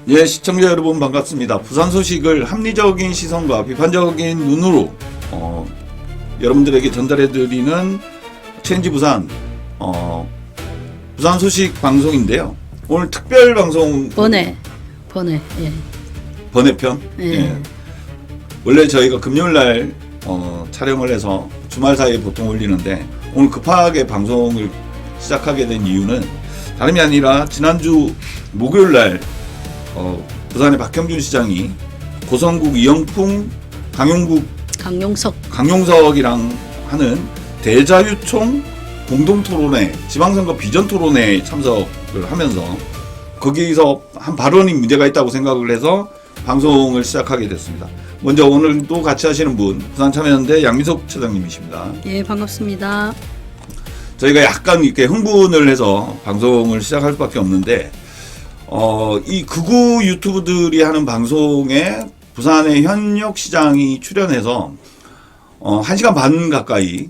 예, 시청자 여러분 반갑습니다. 부산 소식을 합리적인 시선과 비판적인 눈으로 여러분들에게 전달해드리는 체인지 부산 부산 소식 방송인데요. 오늘 특별 방송 번외 예. 번외편. 예. 예. 원래 저희가 금요일날 촬영을 해서 주말 사이에 보통 올리는데 오늘 급하게 방송을 시작하게 된 이유는 다름이 아니라 지난주 목요일날 부산의 박형준 시장이 고성국 이영풍 강용석이랑 하는 대자유총 공동토론회 지방선거 비전토론회에 참석을 하면서 거기서 한 발언이 문제가 있다고 생각을 해서 방송을 시작하게 됐습니다. 먼저 오늘도 같이 하시는 분 부산참여연대 양민석 차장님이십니다. 예, 반갑습니다. 저희가 약간 이렇게 흥분을 해서 방송을 시작할 수밖에 없는데 이 극우 유튜브들이 하는 방송에 부산의 현역 시장이 출연해서 1시간 반 가까이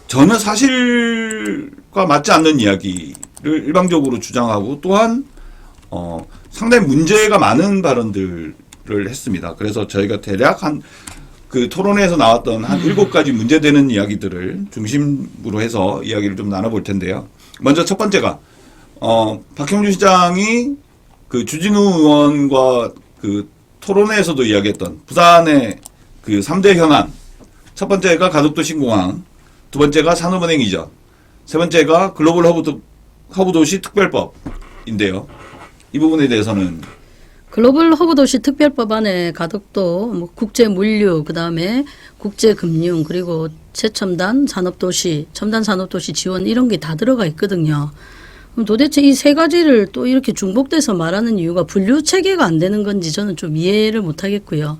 전혀 사실과 맞지 않는 이야기를 일방적으로 주장하고 또한 상당히 문제가 많은 발언들을 했습니다. 그래서 저희가 대략 그 토론회에서 나왔던 한 7가지 문제되는 이야기들을 중심으로 해서 이야기를 좀 나눠볼 텐데요. 먼저 첫 번째가 박형준 시장이 그 주진우 의원과 그 토론회에서도 이야기했던 부산의 그 3대 현안, 첫 번째가 가덕도 신공항, 두 번째가 산업은행 이전, 세 번째가 글로벌 허브도시 특별법인데요. 이 부분에 대해서는 글로벌 허브도시 특별법 안에 가덕도, 국제 물류, 그다음에 국제 금융, 그리고 최첨단 산업도시, 첨단 산업도시 지원 이런 게 다 들어가 있거든요. 그럼 도대체 이 세 가지를 또 이렇게 중복돼서 말하는 이유가 분류 체계가 안 되는 건지 저는 좀 이해를 못 하겠고요.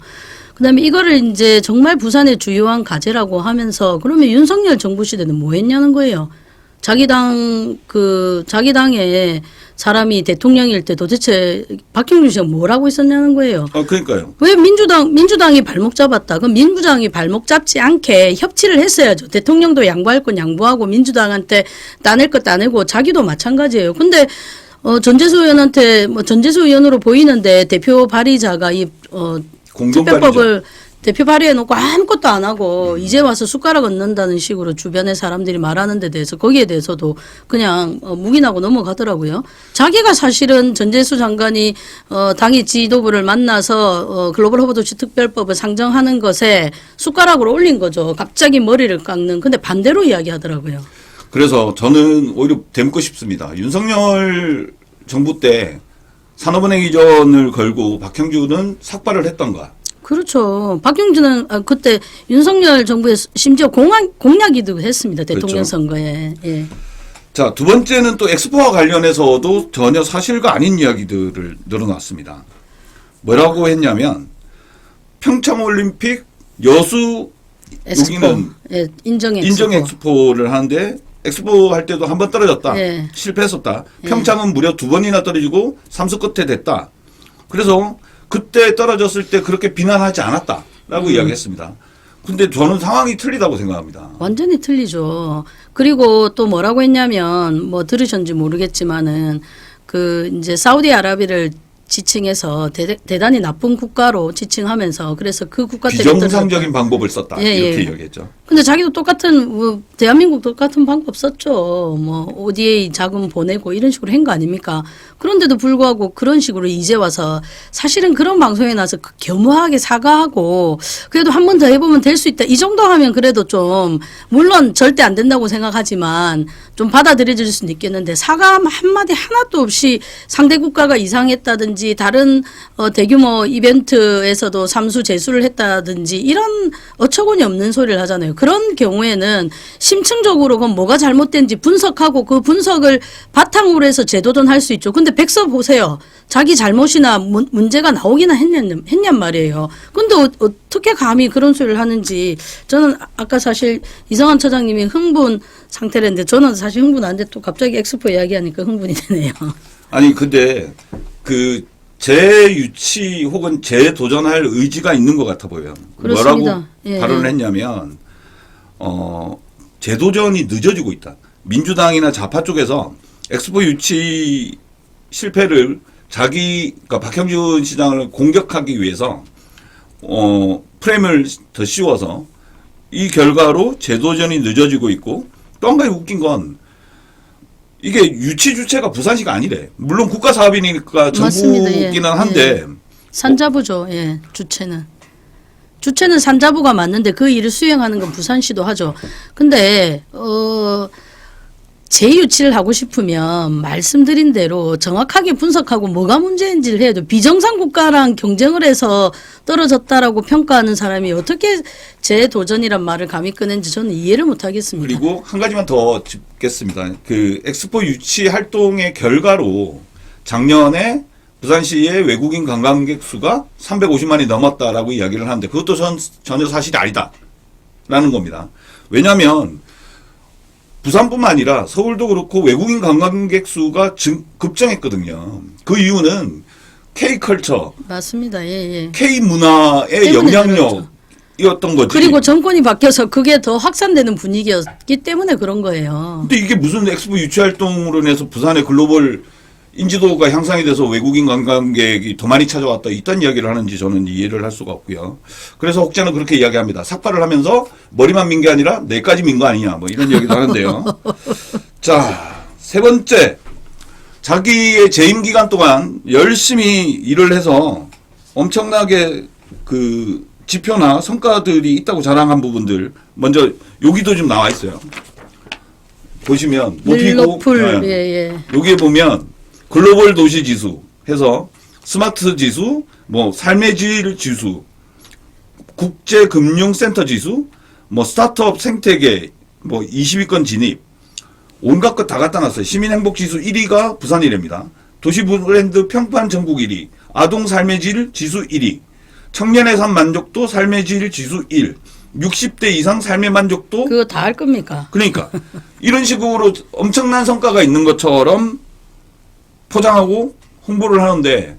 그다음에 이거를 이제 정말 부산의 주요한 과제라고 하면서 그러면 윤석열 정부 시대는 뭐 했냐는 거예요. 자기 당에 사람이 대통령일 때 도대체 박형준 씨가 뭘 하고 있었냐는 거예요. 그러니까요. 왜 민주당이 발목 잡았다. 그럼 민주당이 발목 잡지 않게 협치를 했어야죠. 대통령도 양보할 건 양보하고 민주당한테 따낼 것 따내고 자기도 마찬가지예요. 근데 전재수 의원한테 전재수 의원으로 보이는데 대표 발의자가 이 특별법을 대표 발의해놓고 아무것도 안 하고 이제 와서 숟가락 얹는다는 식으로 주변의 사람들이 말하는 데 대해서 거기에 대해서도 그냥 묵인하고 넘어가더라고요. 자기가 사실은 전재수 장관이 당의 지도부를 만나서 글로벌 허브도시 특별법을 상정하는 것에 숟가락으로 올린 거죠. 갑자기 머리를 깎는. 근데 반대로 이야기하더라고요. 그래서 저는 오히려 닮고 싶습니다. 윤석열 정부 때 산업은행 이전을 걸고 박형준은 삭발을 했던가. 그렇죠. 박형준은 그때 윤석열 정부에 심지어 공약이기도 했습니다. 대통령 그렇죠. 선거에. 예. 자, 두 번째는 또 엑스포와 관련해서도 전혀 사실과 아닌 이야기들을 늘어놨습니다. 뭐라고 했냐면 평창올림픽 여수 엑스포. 여기는 예, 인정 엑스포를 하는데 엑스포 할 때도 한 번 떨어졌다. 예. 실패했었다. 평창은 무려 2번이나 떨어지고 삼수 끝에 됐다. 그래서 그때 떨어졌을 때 그렇게 비난하지 않았다라고 이야기했습니다. 근데 저는 상황이 틀리다고 생각합니다. 완전히 틀리죠. 그리고 또 뭐라고 했냐면 들으셨는지 모르겠지만은 이제 사우디아라비아를 지칭해서 대단히 나쁜 국가로 지칭하면서 그래서 그 국가 비정상적인 방법을 썼다. 이렇게 이야기했죠. 근데 자기도 똑같은 대한민국 똑같은 방법 썼죠. ODA 자금 보내고 이런 식으로 한 거 아닙니까? 그런데도 불구하고 그런 식으로 이제 와서 사실은 그런 방송에 나서 겸허하게 사과하고 그래도 한 번 더 해보면 될 수 있다. 이 정도 하면 그래도 좀 물론 절대 안 된다고 생각하지만 좀 받아들여질 수는 있겠는데 사과 한마디 하나도 없이 상대 국가가 이상했다든지 다른 대규모 이벤트에서도 삼수 제수를 했다든지 이런 어처구니 없는 소리를 하잖아요. 그런 경우에는 심층적으로 그건 뭐가 잘못된지 분석하고 그 분석을 바탕으로 해서 재도전할 수 있죠. 근데 백서 보세요. 자기 잘못이나 문제가 나오기나 했냔 말이에요. 근데 어떻게 감히 그런 소리를 하는지 저는 아까 사실 이성환 차장님이 흥분 상태랬는데 저는 사실 흥분 안 돼 또 갑자기 엑스포 이야기하니까 흥분이 되네요. 아니 근데 재유치 혹은 재도전할 의지가 있는 것 같아 보여요. 그렇습니다. 뭐라고 발언을 했냐면 재도전이 늦어지고 있다. 민주당이나 좌파 쪽에서 엑스포 유치 실패를 그러니까 박형준 시장을 공격하기 위해서 프레임을 더 씌워서 이 결과로 재도전이 늦어지고 있고, 또 한 가지 웃긴 건 이게 유치 주체가 부산시가 아니래. 물론 국가 사업이니까 맞습니다. 정부기는 예. 한데 예. 산자부죠. 예, 주체는 산자부가 맞는데 그 일을 수행하는 건 부산시도 하죠. 근데 재유치를 하고 싶으면 말씀드린 대로 정확하게 분석하고 뭐가 문제인지를 해야 돼요. 비정상 국가랑 경쟁을 해서 떨어졌다라고 평가하는 사람이 어떻게 재도전이란 말을 감히 꺼낸지 저는 이해를 못 하겠습니다. 그리고 한 가지만 더 짚겠습니다. 그 엑스포 유치 활동의 결과로 작년에 부산시의 외국인 관광객 수가 350만이 넘었다라고 이야기를 하는데, 그것도 전혀 사실이 아니다라는 겁니다. 왜냐하면 부산뿐만 아니라 서울도 그렇고 외국인 관광객 수가 급증했거든요. 그 이유는 K컬처, 맞습니다. 예, 예. K문화의 때문에 영향력이었던 거지. 그리고 정권이 바뀌어서 그게 더 확산되는 분위기였기 때문에 그런 거예요. 근데 이게 무슨 엑스포 유치 활동으로 인해서 부산의 글로벌 인지도가 향상이 돼서 외국인 관광객이 더 많이 찾아왔다, 이딴 이야기를 하는지 저는 이해를 할 수가 없고요. 그래서 혹자는 그렇게 이야기합니다. 삭발을 하면서 머리만 민 게 아니라 뇌까지 민 거 아니냐, 뭐 이런 이야기도 하는데요. 자, 세 번째, 자기의 재임 기간 동안 열심히 일을 해서 엄청나게 그 지표나 성과들이 있다고 자랑한 부분들, 먼저 여기도 좀 나와 있어요. 보시면 늘높을 예, 예. 여기에 보면 글로벌 도시 지수 해서 스마트 지수, 뭐 삶의 질 지수, 국제 금융 센터 지수, 뭐 스타트업 생태계, 뭐 20위권 진입, 온갖 것 다 갖다 놨어요. 시민 행복 지수 1위가 부산이랍니다. 도시 브랜드 평판 전국 1위, 아동 삶의 질 지수 1위, 청년의 삶 만족도 삶의 질 지수 1, 60대 이상 삶의 만족도, 그거 다 할 겁니까? 그러니까 이런 식으로 엄청난 성과가 있는 것처럼 포장하고 홍보를 하는데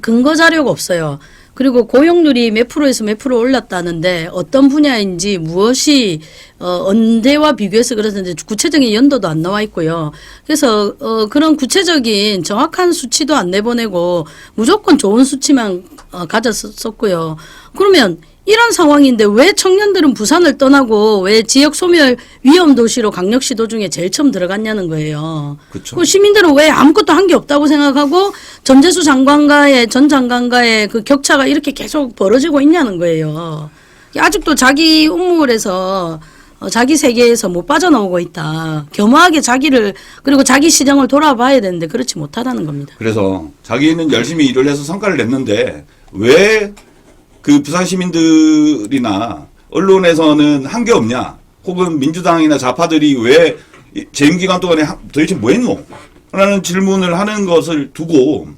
근거 자료가 없어요. 그리고 고용률이 몇 프로에서 몇 프로 올랐다는데 어떤 분야인지 무엇이 언제와 비교해서 그랬는데 구체적인 연도도 안 나와 있고요. 그래서 그런 구체적인 정확한 수치도 안 내보내고 무조건 좋은 수치만 가졌었고요. 그러면 이런 상황인데 왜 청년들은 부산을 떠나고 왜 지역 소멸 위험 도시로 강력시도 중에 제일 처음 들어갔냐는 거예요. 그쵸. 그 시민들은 왜 아무것도 한 게 없다고 생각하고 전재수 장관과의 전 장관과의 그 격차가 이렇게 계속 벌어지고 있냐는 거예요. 아직도 자기 우물에서 자기 세계에서 못 빠져나오고 있다. 겸허하게 자기를 그리고 자기 시정을 돌아봐야 되는데 그렇지 못하다는 겁니다. 그래서 자기는 열심히 일을 해서 성과를 냈는데 왜 그 부산 시민들이나 언론에서는 한 게 없냐, 혹은 민주당이나 좌파들이 왜 재임 기간 동안에 도대체 뭐 했노? 라는 질문을 하는 것을 두고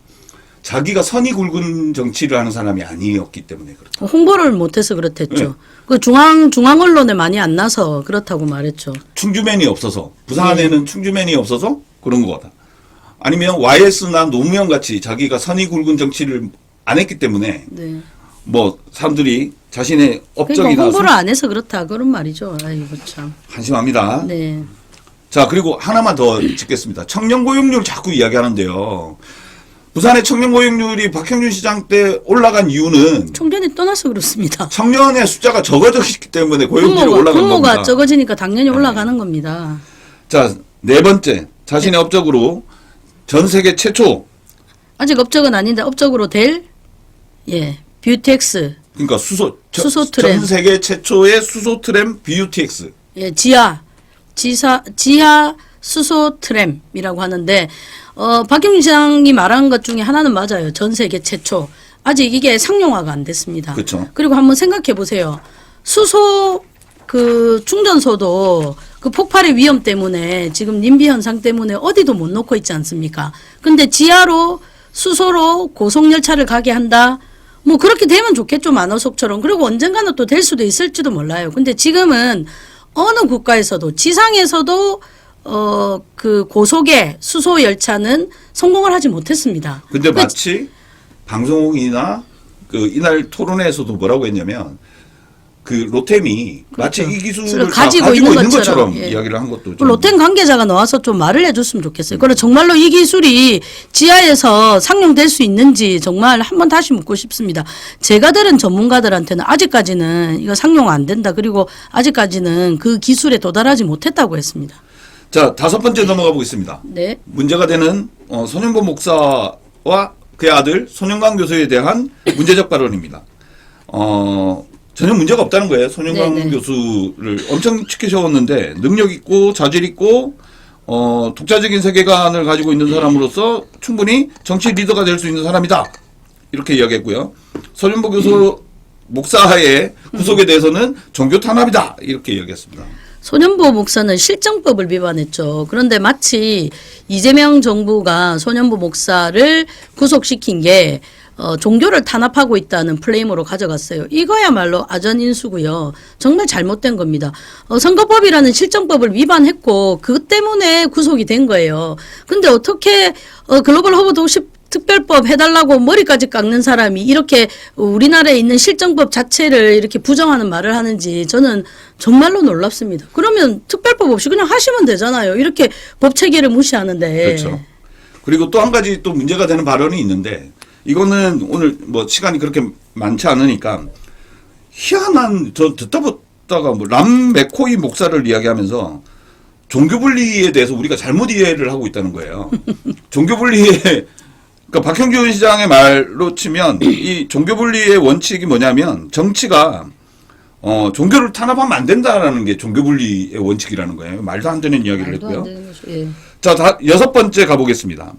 자기가 선이 굵은 정치를 하는 사람이 아니었기 때문에 그렇다. 홍보를 못해서 그렇댔죠. 네. 그 중앙 언론에 많이 안 나서 그렇다고 말했죠. 충주맨이 없어서, 부산에는 충주맨이 없어서 그런 거다. 아니면 YS나 노무현 같이 자기가 선이 굵은 정치를 안 했기 때문에 네. 뭐 사람들이 자신의 업적이나 그러니까 홍보를 안 해서 그렇다 그런 말이죠. 아이고 참. 한심합니다. 네. 자, 그리고 하나만 더 짚겠습니다. 청년 고용률 자꾸 이야기하는데요. 부산의 청년 고용률이 박형준 시장 때 올라간 이유는 총전이 떠나서 그렇습니다. 청년의 숫자가 적어졌기 때문에 고용률이 올라간 근무가 겁니다. 적어지니까 당연히 올라가는 겁니다. 자, 네 번째, 자신의 업적으로 전 세계 최초, 아직 업적은 아닌데 업적으로 될 뷰텍스 그러니까 수소 트램. 전 세계 최초의 수소 트램 BUTX. 지하 수소 트램이라고 하는데 박형준 시장이 말한 것 중에 하나는 맞아요. 전 세계 최초. 아직 이게 상용화가 안 됐습니다. 그렇죠. 그리고 한번 생각해 보세요. 수소 그 충전소도 그 폭발의 위험 때문에 지금 님비 현상 때문에 어디도 못 놓고 있지 않습니까? 근데 지하로 수소로 고속열차를 가게 한다. 뭐 그렇게 되면 좋겠죠. 만호석처럼. 그리고 언젠가는 또 될 수도 있을지도 몰라요. 근데 지금은 어느 국가에서도 지상에서도 그 고속의 수소 열차는 성공을 하지 못했습니다. 근데 마치 방송이나 그 이날 토론회에서도 뭐라고 했냐면 그 로템이 마치 그렇죠. 이 기술을 다 가지고 있는 것처럼, 예. 이야기를 한 것도 그 로텐 관계자가 나와서 좀 말을 해줬으면 좋겠어요. 그래 정말로 이 기술이 지하에서 상용될 수 있는지 정말 한번 다시 묻고 싶습니다. 제가 들은 전문가들한테는 아직까지는 이거 상용 안 된다. 그리고 아직까지는 그 기술에 도달하지 못했다고 했습니다. 자, 5번째 넘어가 보겠습니다. 네. 문제가 되는 손영보 목사와 그의 아들 손영강 교수에 대한 문제적 발언입니다. 전혀 문제가 없다는 거예요. 손영강 네네. 교수를 엄청 지켜세웠는데 능력 있고 자질 있고 독자적인 세계관을 가지고 있는 사람으로서 충분히 정치 리더가 될 수 있는 사람이다. 이렇게 이야기했고요. 손영보 교수 목사의 구속에 대해서는 종교 탄압이다. 이렇게 이야기했습니다. 손현보 목사는 실정법을 위반했죠. 그런데 마치 이재명 정부가 손현보 목사를 구속시킨 게 종교를 탄압하고 있다는 플레임으로 가져갔어요. 이거야말로 아전인수고요. 정말 잘못된 겁니다. 선거법이라는 실정법을 위반했고 그 때문에 구속이 된 거예요. 근데 어떻게 글로벌 허브 도시 특별법 해달라고 머리까지 깎는 사람이 이렇게 우리나라에 있는 실정법 자체를 이렇게 부정하는 말을 하는지 저는 정말로 놀랍습니다. 그러면 특별법 없이 그냥 하시면 되잖아요. 이렇게 법 체계를 무시하는데. 그렇죠. 그리고 또 한 가지 또 문제가 되는 발언이 있는데 이거는 오늘 뭐 시간이 그렇게 많지 않으니까 희한한 저 듣다 보다가 뭐 람 맥코이 목사를 이야기하면서 종교 분리에 대해서 우리가 잘못 이해를 하고 있다는 거예요. 종교 분리에 그러니까 박형준 시장의 말로 치면 이 종교 분리의 원칙이 뭐냐면 정치가 종교를 탄압하면 안 된다라는 게 종교 분리의 원칙이라는 거예요. 말도 안 되는 이야기를 말도 안 했고요. 되는 거죠. 예. 자, 6번째 가보겠습니다.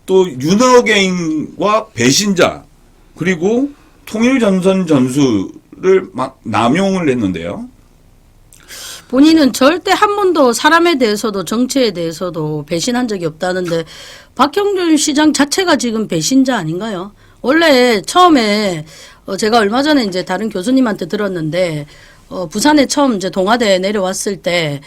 또 윤어게인과 배신자 그리고 통일전선 전술을 막 남용을 했는데요. 본인은 절대 한 번도 사람에 대해서도 정치에 대해서도 배신한 적이 없다는데 박형준 시장 자체가 지금 배신자 아닌가요? 원래 처음에 제가 얼마 전에 이제 다른 교수님한테 들었는데 부산에 처음 이제 동아대에 내려왔을 때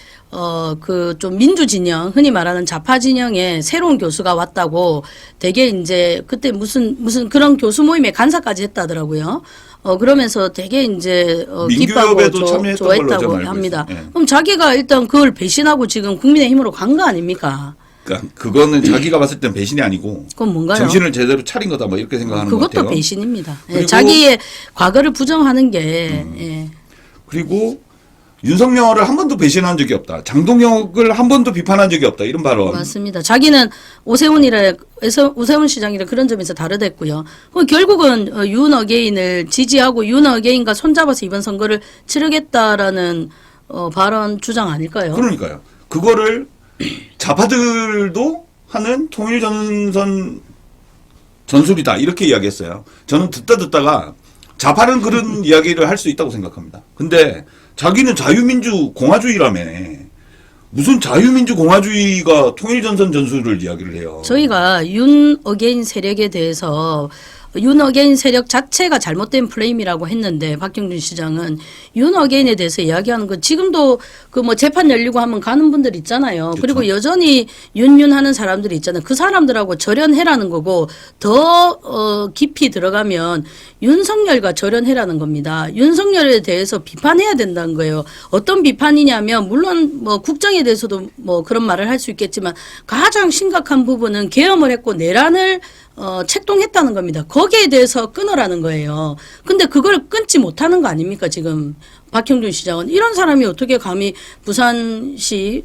그 좀 민주 진영 흔히 말하는 좌파 진영에 새로운 교수가 왔다고 되게 이제 그때 무슨 그런 교수 모임에 간사까지 했다더라고요. 그러면서 되게 이제 기뻐하고 민규협에도 참여했던 걸로 좋아했다고 알고 합니다. 있어요. 예. 그럼 자기가 일단 그걸 배신하고 지금 국민의힘으로 간 거 아닙니까? 그러니까 그거는 자기가 봤을 땐 배신이 아니고 그건 뭔가요? 정신을 제대로 차린 거다 뭐 이렇게 생각하는 것 같아요. 그것도 배신입니다. 예, 그리고 자기의 과거를 부정하는 게 예. 그리고 윤석열을 한 번도 배신한 적이 없다. 장동혁을 한 번도 비판한 적이 없다. 이런 발언. 맞습니다. 자기는 오세훈 시장이라 그런 점에서 다르댔고요. 결국은 윤어게인을 지지하고 윤어게인과 손잡아서 이번 선거를 치르겠다라는 발언 주장 아닐까요? 그러니까요. 그거를 좌파들도 하는 통일전선 전술이다. 이렇게 이야기했어요. 저는 듣다가 좌파는 그런 이야기를 할 수 있다고 생각합니다. 근데 자기는 자유민주 공화주의라며 무슨 자유민주 공화주의가 통일전선 전술을 이야기를 해요. 저희가 윤어게인 세력에 대해서 윤어게인 세력 자체가 잘못된 프레임이라고 했는데 박형준 시장은 윤어게인에 대해서 이야기하는 거 지금도 그 뭐 재판 열리고 하면 가는 분들 있잖아요. 그렇죠. 그리고 여전히 윤하는 사람들이 있잖아요. 그 사람들하고 절연해라는 거고 더 깊이 들어가면 윤석열과 절연해라는 겁니다. 윤석열에 대해서 비판해야 된다는 거예요. 어떤 비판이냐면 물론 뭐 국정에 대해서도 뭐 그런 말을 할 수 있겠지만 가장 심각한 부분은 계엄을 했고 내란을 책동했다는 겁니다. 거기에 대해서 끊으라는 거예요. 근데 그걸 끊지 못하는 거 아닙니까, 지금 박형준 시장은. 이런 사람이 어떻게 감히 부산시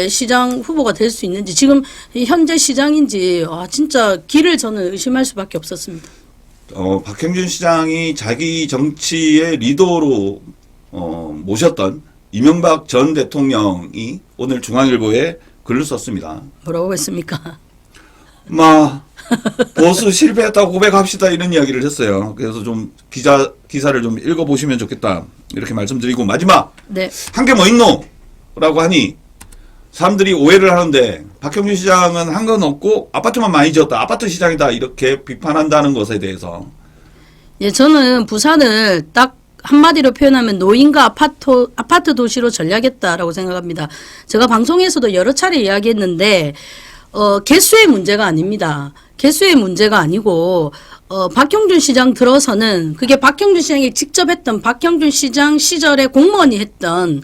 시장 후보가 될 수 있는지 지금 현재 시장인지 진짜 길을 저는 의심할 수밖에 없었습니다. 박형준 시장이 자기 정치의 리더로 모셨던 이명박 전 대통령이 오늘 중앙일보에 글을 썼습니다. 뭐라고 했습니까? 보수 실패했다고 고백합시다 이런 이야기를 했어요. 그래서 좀 기사를 좀 읽어보시면 좋겠다 이렇게 말씀드리고 마지막 네. 한 게 뭐 있노? 라고 하니 사람들이 오해를 하는데 박형준 시장은 한 건 없고 아파트만 많이 지었다. 아파트 시장이다. 이렇게 비판한다는 것에 대해서 예, 저는 부산을 딱 한마디로 표현하면 노인과 아파트 도시로 전략했다라고 생각합니다. 제가 방송에서도 여러 차례 이야기했는데 개수의 문제가 아닙니다. 개수의 문제가 아니고 박형준 시장 들어서는 그게 박형준 시장이 직접 했던 박형준 시장 시절에 공무원이 했던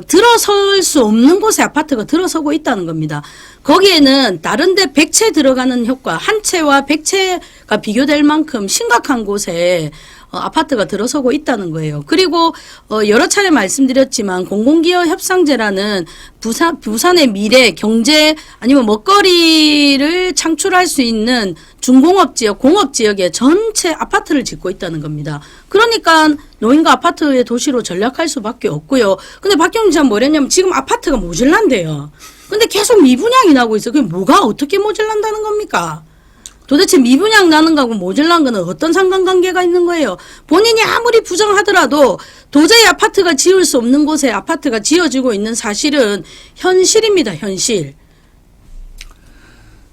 들어설 수 없는 곳에 아파트가 들어서고 있다는 겁니다. 거기에는 다른데 100채 들어가는 효과, 한 채와 100채가 비교될 만큼 심각한 곳에 아파트가 들어서고 있다는 거예요. 그리고 여러 차례 말씀드렸지만 공공기업 협상제라는 부산의 미래 경제 아니면 먹거리를 창출할 수 있는 중공업 지역, 공업 지역에 전체 아파트를 짓고 있다는 겁니다. 그러니까 노인과 아파트의 도시로 전략할 수밖에 없고요. 근데 박형준 씨는 뭐랬냐면 지금 아파트가 모질란대요. 근데 계속 미분양이 나고 있어요. 그게 뭐가 어떻게 모질란다는 겁니까? 도대체 미분양 나는 거하고 모질란 거는 어떤 상관관계가 있는 거예요? 본인이 아무리 부정하더라도 도저히 아파트가 지을 수 없는 곳에 아파트가 지어지고 있는 사실은 현실입니다. 현실.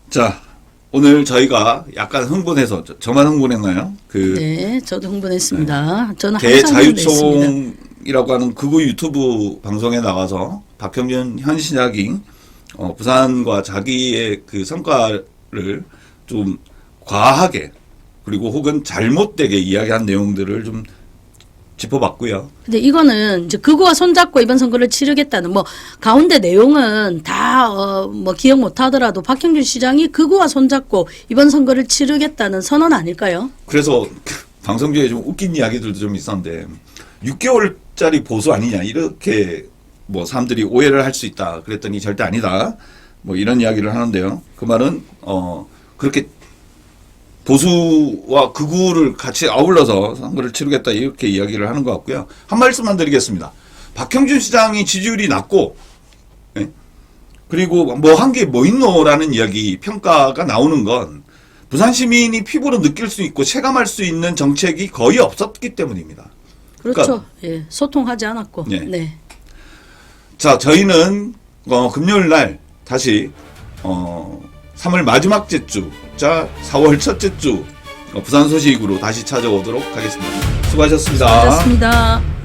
자, 오늘 저희가 약간 흥분해서 저만 흥분했나요? 네, 저도 흥분했습니다. 저는 항상 흥분했습니다. 대자유총이라고 하는 극우 유튜브 방송에 나가서 박형준 현 시장이 부산과 자기의 그 성과를 좀 과하게 그리고 혹은 잘못되게 이야기한 내용들을 좀 짚어봤고요. 근데 이거는 이제 극우와 손잡고 이번 선거를 치르겠다는 뭐 가운데 내용은 다 뭐 기억 못 하더라도 박형준 시장이 극우와 손잡고 이번 선거를 치르겠다는 선언 아닐까요? 그래서 방송 중에 좀 웃긴 이야기들도 좀 있었는데 6개월짜리 보수 아니냐 이렇게 뭐 사람들이 오해를 할 수 있다. 그랬더니 절대 아니다. 뭐 이런 이야기를 하는데요. 그 말은 그렇게 보수와 극우를 같이 아울러서 선거를 치르겠다 이렇게 이야기를 하는 것 같고요. 한 말씀만 드리겠습니다. 박형준 시장이 지지율이 낮고 그리고 뭐 한 게 뭐 있노라는 이야기 평가가 나오는 건 부산 시민이 피부로 느낄 수 있고 체감할 수 있는 정책이 거의 없었기 때문입니다. 그렇죠. 예, 소통하지 않았고. 네. 네. 자, 저희는 금요일 날 다시 3월 마지막 주,자 4월 첫째 주 부산 소식으로 다시 찾아오도록 하겠습니다. 수고하셨습니다. 수고하셨습니다.